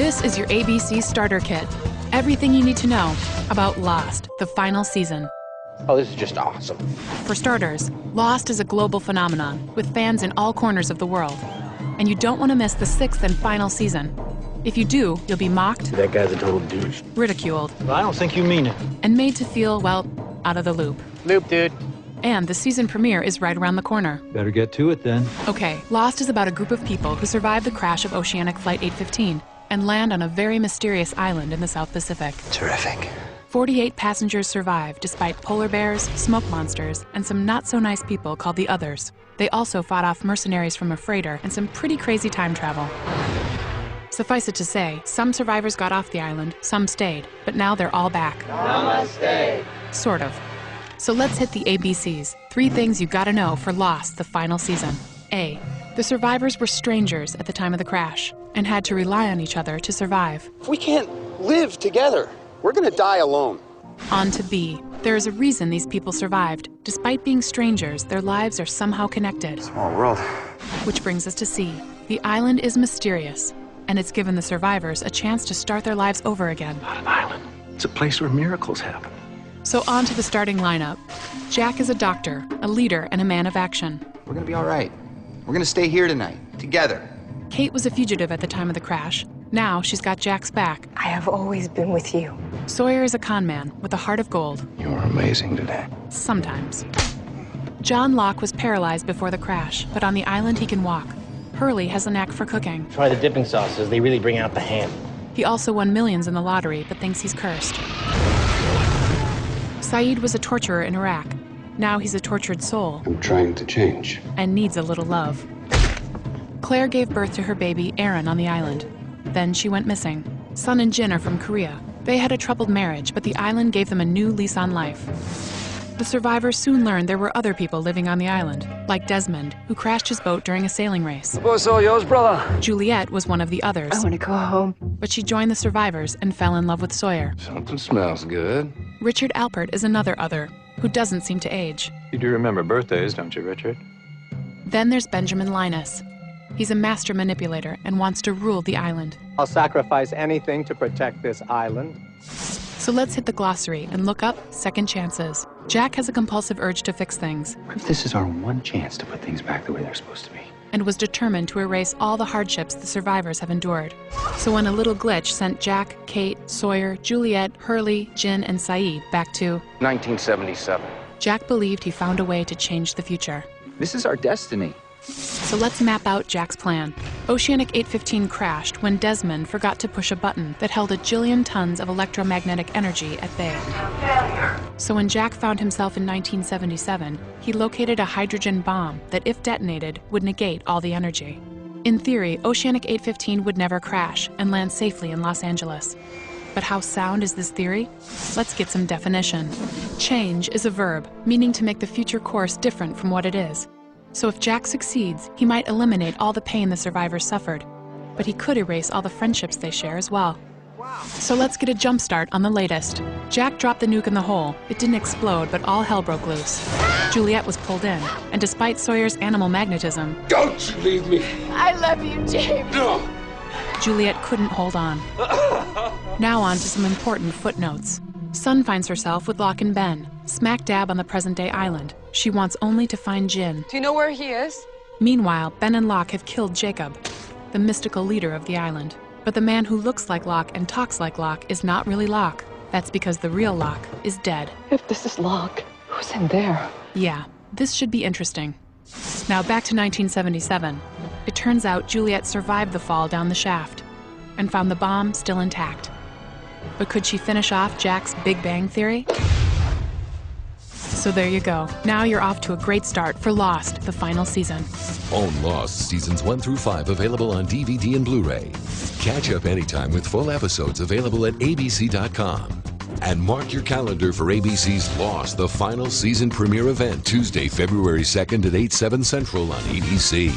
This is your ABC Starter Kit. Everything you need to know about Lost, the final season. Oh, this is just awesome. For starters, Lost is a global phenomenon with fans in all corners of the world. And you don't want to miss the 6th and final season. If you do, you'll be mocked, That guy's a total douche. ridiculed, Well, I don't think you mean it. and made to feel, well, out of the loop. Loop, dude. And the season premiere is right around the corner. Better get to it then. Okay, Lost is about a group of people who survive the crash of Oceanic Flight 815 and land on a very mysterious island in the South Pacific. Terrific. 48 passengers survive despite polar bears, smoke monsters, and some not-so-nice people called the Others. They also fought off mercenaries from a freighter and some pretty crazy time travel. Suffice it to say, some survivors got off the island, some stayed, but now they're all back. Namaste. Sort of. So let's hit the ABCs. 3 things you gotta know for Lost, the final season. A. The survivors were strangers at the time of the crash and had to rely on each other to survive. If we can't live together, we're gonna die alone. On to B. There is a reason these people survived. Despite being strangers, their lives are somehow connected. Small world. Which brings us to C. The island is mysterious, and it's given the survivors a chance to start their lives over again. Not an island. It's a place where miracles happen. So on to the starting lineup. Jack is a doctor, a leader, and a man of action. We're gonna be all right. We're gonna stay here tonight, together. Kate was a fugitive at the time of the crash. Now she's got Jack's back. I have always been with you. Sawyer is a con man with a heart of gold. You were amazing today. Sometimes. John Locke was paralyzed before the crash, but on the island he can walk. Hurley has a knack for cooking. Try the dipping sauces. They really bring out the ham. He also won millions in the lottery, but thinks he's cursed. Saeed was a torturer in Iraq. Now he's a tortured soul I'm trying to change. and needs a little love. Claire gave birth to her baby, Aaron, on the island. Then she went missing. Sun and Jin are from Korea. They had a troubled marriage, but the island gave them a new lease on life. The survivors soon learned there were other people living on the island, like Desmond, who crashed his boat during a sailing race. Boat's all yours, brother. Juliet was one of the others, I want to go home. but she joined the survivors and fell in love with Sawyer. Something smells good. Richard Alpert is another other, who doesn't seem to age. You do remember birthdays, don't you, Richard? Then there's Benjamin Linus. He's a master manipulator and wants to rule the island. I'll sacrifice anything to protect this island. So let's hit the glossary and look up second chances. Jack has a compulsive urge to fix things What if this is our one chance to put things back the way they're supposed to be? and was determined to erase all the hardships the survivors have endured. So when a little glitch sent Jack, Kate, Sawyer, Juliet, Hurley, Jin, and Saeed back to 1977. Jack believed he found a way to change the future. This is our destiny. So let's map out Jack's plan. Oceanic 815 crashed when Desmond forgot to push a button that held a jillion tons of electromagnetic energy at bay. So when Jack found himself in 1977, he located a hydrogen bomb that, if detonated, would negate all the energy. In theory, Oceanic 815 would never crash and land safely in Los Angeles. But how sound is this theory? Let's get some definition. Change is a verb, meaning to make the future course different from what it is. So if Jack succeeds, he might eliminate all the pain the survivors suffered. But he could erase all the friendships they share as well. So let's get a jump start on the latest. Jack dropped the nuke in the hole. It didn't explode, but all hell broke loose. Juliet was pulled in, and despite Sawyer's animal magnetism, Don't you leave me. I love you, James. No. Juliet couldn't hold on. Now on to some important footnotes. Sun finds herself with Locke and Ben, smack dab on the present-day island. She wants only to find Jin. Do you know where he is? Meanwhile, Ben and Locke have killed Jacob, the mystical leader of the island. But the man who looks like Locke and talks like Locke is not really Locke. That's because the real Locke is dead. If this is Locke, who's in there? Yeah, this should be interesting. Now back to 1977. It turns out Juliet survived the fall down the shaft and found the bomb still intact. But could she finish off Jack's Big Bang Theory? So there you go. Now you're off to a great start for Lost, the final season. Own Lost Seasons 1 through 5 available on DVD and Blu-ray. Catch up anytime with full episodes available at abc.com. And mark your calendar for ABC's Lost, the final season premiere event, Tuesday, February 2nd at 8/7 Central on ABC.